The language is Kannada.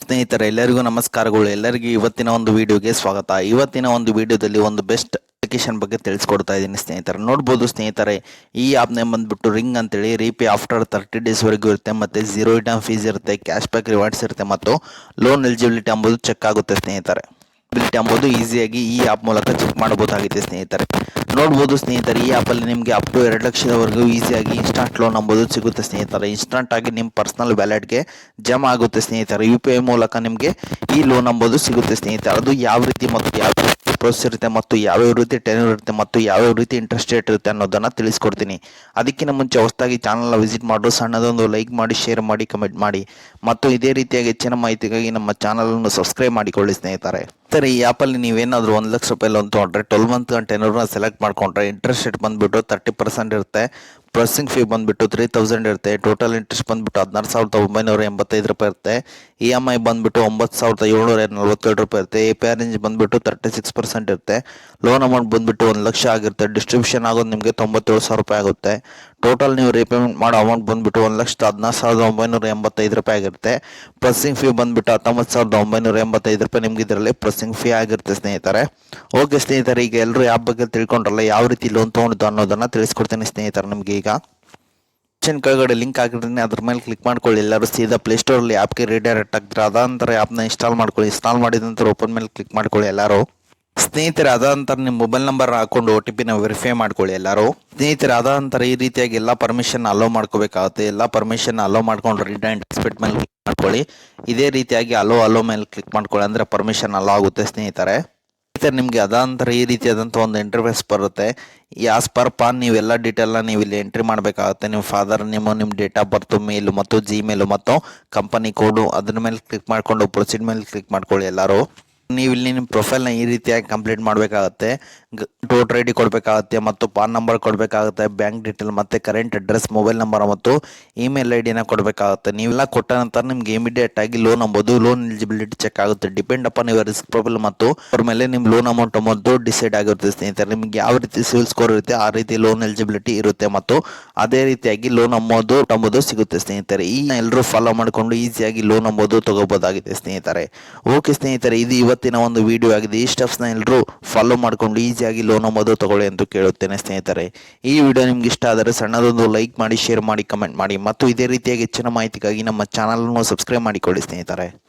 ಸ್ನೇಹಿತರೆ ಎಲ್ಲರಿಗೂ ನಮಸ್ಕಾರಗಳು. ಎಲ್ಲರಿಗೂ ಇವತ್ತಿನ ಒಂದು ವಿಡಿಯೋಗೆ ಸ್ವಾಗತ. ಇವತ್ತಿನ ಒಂದು ವಿಡಿಯೋದಲ್ಲಿ ಒಂದು ಬೆಸ್ಟ್ ಅಪ್ಲಿಕೇಶನ್ ಬಗ್ಗೆ ತಿಳಿಸ್ಕೊಡ್ತಾ ಇದ್ದೀನಿ ಸ್ನೇಹಿತರೆ. ನೋಡ್ಬೋದು ಸ್ನೇಹಿತರೆ, ಈ ಆಪ್ ನೇಮ್ ಬಂದ್ಬಿಟ್ಟು ರಿಂಗ್ ಅಂತೇಳಿ. ರೀಪೇ ಆಫ್ಟರ್ 30 days ವರೆಗೂ ಇರುತ್ತೆ, ಮತ್ತೆ 0 ರಿಟರ್ನ್ ಫೀಸ್ ಇರುತ್ತೆ, ಕ್ಯಾಶ್ ಬ್ಯಾಕ್ ರಿವಾರ್ಡ್ಸ್ ಇರುತ್ತೆ, ಮತ್ತು ಲೋನ್ ಎಲಿಜಿಬಿಲಿಟಿ ಎಂಬುದು ಚೆಕ್ ಆಗುತ್ತೆ ಸ್ನೇಹಿತರೆ. ಎಂಬುದು ಈಸಿಯಾಗಿ ಈ ಆಪ್ ಮೂಲಕ ಚೆಕ್ ಮಾಡಬಹುದಾಗಿದೆ ಸ್ನೇಹಿತರೆ. ನೋಡ್ಬೋದು ಸ್ನೇಹಿತರೆ, ಈ ಆಪಲ್ಲಿ ನಿಮಗೆ ಅಪ್ ಟು 2 ಲಕ್ಷದವರೆಗೂ ಈಸಿಯಾಗಿ ಇನ್ಸ್ಟಾಂಟ್ ಲೋನ್ ಎಂಬುದು ಸಿಗುತ್ತೆ ಸ್ನೇಹಿತರೆ. ಇನ್ಸ್ಟಾಂಟ್ ಆಗಿ ನಿಮ್ಮ ಪರ್ಸನಲ್ ವ್ಯಾಲೆಟ್ಗೆ ಜಮಾ ಆಗುತ್ತೆ ಸ್ನೇಹಿತರೆ. UPI ಮೂಲಕ ನಿಮಗೆ ಈ ಲೋನ್ ಎಂಬುದು ಸಿಗುತ್ತೆ ಸ್ನೇಹಿತರೆ. ಅದು ಯಾವ ರೀತಿ ಮತ್ತು ಯಾವ ಪ್ರೋಸೆಸ್ ಇರುತ್ತೆ, ಮತ್ತು ಯಾವ್ಯಾವ ರೀತಿ ಟೆನ್ಯೂರ್ ಇರುತ್ತೆ, ಮತ್ತು ಯಾವ್ಯಾವ ರೀತಿ ಇಂಟ್ರೆಸ್ಟ್ ರೇಟ್ ಇರುತ್ತೆ ಅನ್ನೋದನ್ನ ತಿಳಿಸ್ಕೊಡ್ತೀನಿ. ಅದಕ್ಕಿಂತ ಮುಂಚೆ ಹೊಸದಾಗಿ ಚಾನಲ್ನ ವಿಸಿಟ್ ಮಾಡು, ಸಣ್ಣದೊಂದು ಲೈಕ್ ಮಾಡಿ, ಶೇರ್ ಮಾಡಿ, ಕಮೆಂಟ್ ಮಾಡಿ, ಮತ್ತು ಇದೇ ರೀತಿಯಾಗಿ ಹೆಚ್ಚಿನ ಮಾಹಿತಿಗಾಗಿ ನಮ್ಮ ಚಾನಲನ್ನು ಸಬ್ಸ್ಕ್ರೈಬ್ ಮಾಡಿಕೊಳ್ಳಿ ಸ್ನೇಹಿತರೆ. ಸರಿ, ಈ ಆಪಲ್ಲಿ ನೀವೇನಾದರೂ 1 ಲಕ್ಷ ರೂಪಾಯಿ ಲೋನ್ ತೊಗೊಂಡ್ರೆ 12 ಮಂತ್ ಟೆನ್ಯೂರ್ನ ಸೆಲೆಕ್ಟ್ ಮಾಡ್ಕೊಂಡ್ರೆ ಇಂಟ್ರೆಸ್ಟ್ ರೇಟ್ ಬಂದುಬಿಟ್ಟು 30% ಇರುತ್ತೆ. ಪ್ರೊಸೆಸಿಂಗ್ ಫೀ ಬಂದುಬಿಟ್ಟು 3000 ಇರುತ್ತೆ. ಟೋಟಲ್ ಇಂಟ್ರೆಸ್ಟ್ ಬಂದುಬಿಟ್ಟು 16,985 ರೂಪಾಯಿ ಇರುತ್ತೆ. EMI ಬಂದುಬಿಟ್ಟು 9,747 ರೂಪಾಯಿ ಇರುತ್ತೆ. APR ರೇಂಜ್ ಬಂದುಬಿಟ್ಟು 36% ಇರುತ್ತೆ. ಲೋನ್ ಅಮೌಂಟ್ ಬಂದುಬಿಟ್ಟು 1 ಲಕ್ಷ ಆಗಿರುತ್ತೆ. ಡಿಸ್ಟ್ರಿಬ್ಯೂಷನ್ ಆಗೋದು ನಿಮಗೆ 97,000 ರೂಪಾಯಿ ಆಗುತ್ತೆ. ಟೋಟಲ್ ನೀವು ರೀಪೇಮೆಂಟ್ ಮಾಡೋ ಅಮೌಂಟ್ ಬಂದುಬಿಟ್ಟು 1,16,985 ರೂಪಾಯಿ ಆಗಿರುತ್ತೆ. ಪ್ರೊಸೆಸಿಂಗ್ ಫೀ ಬಂದುಬಿಟ್ಟು 19,985 ರೂಪಾಯಿ ನಿಮ್ಗೆ ಇದರಲ್ಲಿ ಪ್ರೊಸೆಸಿಂಗ್ ಫೀ ಆಗಿರುತ್ತೆ ಸ್ನೇಹಿತರೆ. ಓಕೆ ಸ್ನೇಹಿತರೆ, ಈಗ ಎಲ್ಲರೂ ಆ್ಯಪ್ ಬಗ್ಗೆ ತಿಳ್ಕೊಂಡ್ರಲ್ಲ, ಯಾವ ರೀತಿ ಲೋನ್ ತೊಗೊಂಡಿದ್ದು ಅನ್ನೋದನ್ನು ತಿಳಿಸ್ಕೊಡ್ತೀನಿ ಸ್ನೇಹಿತರೆ. ನಿಮಗೆ ಈಗ ಕೆಳಗಡೆ ಲಿಂಕ್ ಆಗಿರ್ತೀನಿ, ಅದ್ರ ಮೇಲೆ ಕ್ಲಿಕ್ ಮಾಡ್ಕೊಳ್ಳಿ. ಎಲ್ಲರೂ ಸೀದಾ ಪ್ಲೇಸ್ಟೋರಲ್ಲಿ ಆ್ಯಪ್ಗೆ ರೀಡೈರೆಕ್ಟ್ ಆಗ್ತಾರೆ. ಅದಂತರ ಆ್ಯಪ್ನ ಇನ್ಸ್ಟಾಲ್ ಮಾಡ್ಕೊಳ್ಳಿ. ಇನ್ಸ್ಟಾಲ್ ಮಾಡಿದ ನಂತರ ಓಪನ್ ಮೇಲೆ ಕ್ಲಿಕ್ ಮಾಡ್ಕೊಳ್ಳಿ ಎಲ್ಲರೂ ಸ್ನೇಹಿತರೆ. ಅದಂತರ ನಿಮ್ಮ ಮೊಬೈಲ್ ನಂಬರ್ ಹಾಕೊಂಡು OTP ವೆರಿಫೈ ಮಾಡ್ಕೊಳ್ಳಿ ಎಲ್ಲರೂ ಸ್ನೇಹಿತರೆ. ಅದಂತರ ಈ ರೀತಿಯಾಗಿ ಎಲ್ಲ ಪರ್ಮಿಷನ್ ಅಲೋ ಮಾಡ್ಕೋಬೇಕಾಗುತ್ತೆ. ಎಲ್ಲ ಪರ್ಮಿಷನ್ ಅಲೋ ಮಾಡ್ಕೊಂಡು ರೀಡ್ ಆ್ಯಂಡ್ ಎಕ್ಸ್ಪೆಕ್ಟ್ ಮೇಲೆ ಕ್ಲಿಕ್ ಮಾಡ್ಕೊಳ್ಳಿ. ಇದೇ ರೀತಿಯಾಗಿ ಅಲೋ ಮೇಲೆ ಕ್ಲಿಕ್ ಮಾಡ್ಕೊಳ್ಳಿ, ಅಂದರೆ ಪರ್ಮಿಷನ್ ಅಲೋ ಆಗುತ್ತೆ ಸ್ನೇಹಿತರೆ. ನಿಮಗೆ ಅದಂತರ ಈ ರೀತಿಯಾದಂಥ ಒಂದು ಇಂಟರ್ಫೇಸ್ ಬರುತ್ತೆ. ಆಸ್ ಪರ್ ಪಾನ್ ನೀವೆಲ್ಲ ಡೀಟೇಲ್ನ ನೀವು ಇಲ್ಲಿ ಎಂಟ್ರಿ ಮಾಡಬೇಕಾಗುತ್ತೆ. ನಿಮ್ಮ ಫಾದರ್ ನೇಮು, ನಿಮ್ಮ ಡೇಟ್ ಆಫ್ ಬರ್ತು, ಮೇಲು ಮತ್ತು ಜಿಮೇಲು ಮತ್ತು ಕಂಪನಿ ಕೋಡು, ಅದ್ರ ಮೇಲೆ ಕ್ಲಿಕ್ ಮಾಡಿಕೊಂಡು ಪ್ರೊಸೀಡ್ ಮೇಲೆ ಕ್ಲಿಕ್ ಮಾಡ್ಕೊಳ್ಳಿ ಎಲ್ಲರೂ. ನೀವು ಇಲ್ಲಿ ನಿಮ್ಮ ಪ್ರೊಫೈಲ್ನ ಈ ರೀತಿಯಾಗಿ ಕಂಪ್ಲೀಟ್ ಮಾಡಬೇಕಾಗುತ್ತೆ. ವೋಟರ್ ID ಕೊಡಬೇಕಾಗುತ್ತೆ, ಮತ್ತು ಪಾನ್ ನಂಬರ್ ಕೊಡಬೇಕಾಗುತ್ತೆ, ಬ್ಯಾಂಕ್ ಡೀಟೇಲ್, ಮತ್ತು ಕರೆಂಟ್ ಅಡ್ರೆಸ್, ಮೊಬೈಲ್ ನಂಬರ್ ಮತ್ತು ಇಮೇಲ್ ID ಕೊಡಬೇಕಾಗುತ್ತೆ. ನೀವೆಲ್ಲ ಕೊಟ್ಟ ನಂತರ ನಿಮ್ಗೆ ಇಮಿಡಿಯೇಟ್ ಆಗಿ ಲೋನ್ ಎಂಬುದು ಲೋನ್ ಎಲಿಜಿಬಿಲಿಟಿ ಚೆಕ್ ಆಗುತ್ತೆ. Depend upon your risk profile ಮತ್ತು ಅವ್ರ ಮೇಲೆ ನಿಮ್ಮ ಲೋನ್ ಅಮೌಂಟ್ ಎಂಬುದು ಡಿಸೈಡ್ ಆಗಿರುತ್ತೆ ಸ್ನೇಹಿತರೆ. ನಿಮ್ಗೆ ಯಾವ ರೀತಿ ಸಿವಿಲ್ ಸ್ಕೋರ್ ಇರುತ್ತೆ ಆ ರೀತಿ ಲೋನ್ ಎಲಿಜಿಬಿಲಿಟಿ ಇರುತ್ತೆ, ಮತ್ತು ಅದೇ ರೀತಿಯಾಗಿ ಲೋನ್ ಎಂಬುದು ಸಿಗುತ್ತೆ ಸ್ನೇಹಿತರೆ. ಈ ಎಲ್ಲರೂ ಫಾಲೋ ಮಾಡಿಕೊಂಡು ಈಸಿಯಾಗಿ ಲೋನ್ ಎಂಬುದು ತಗೋಬಹುದಾಗಿದೆ ಸ್ನೇಹಿತರೆ. ಓಕೆ ಸ್ನೇಹಿತರೆ, ಇದು ಇವತ್ತಿನ ಒಂದು ವಿಡಿಯೋ ಆಗಿದೆ. ಈ ಸ್ಟೆಪ್ಸ್ನ ಎಲ್ಲರೂ ಫಾಲೋ ಮಾಡಿಕೊಂಡು ಈಸಿಯಾಗಿ ಲೋನ್ ಎಂಬುದು ತಗೊಳ್ಳಿ ಎಂದು ಕೇಳುತ್ತೇನೆ ಸ್ನೇಹಿತರೆ. ಈ ವಿಡಿಯೋ ನಿಮ್ಗೆ ಇಷ್ಟ ಆದರೆ ಸಣ್ಣದೊಂದು ಲೈಕ್ ಮಾಡಿ, ಶೇರ್ ಮಾಡಿ, ಕಮೆಂಟ್ ಮಾಡಿ, ಮತ್ತು ಇದೇ ರೀತಿಯಾಗಿ ಹೆಚ್ಚಿನ ಮಾಹಿತಿಗಾಗಿ ನಮ್ಮ ಚಾನಲನ್ನು ಸಬ್ಸ್ಕ್ರೈಬ್ ಮಾಡಿಕೊಳ್ಳಿ ಸ್ನೇಹಿತರೆ.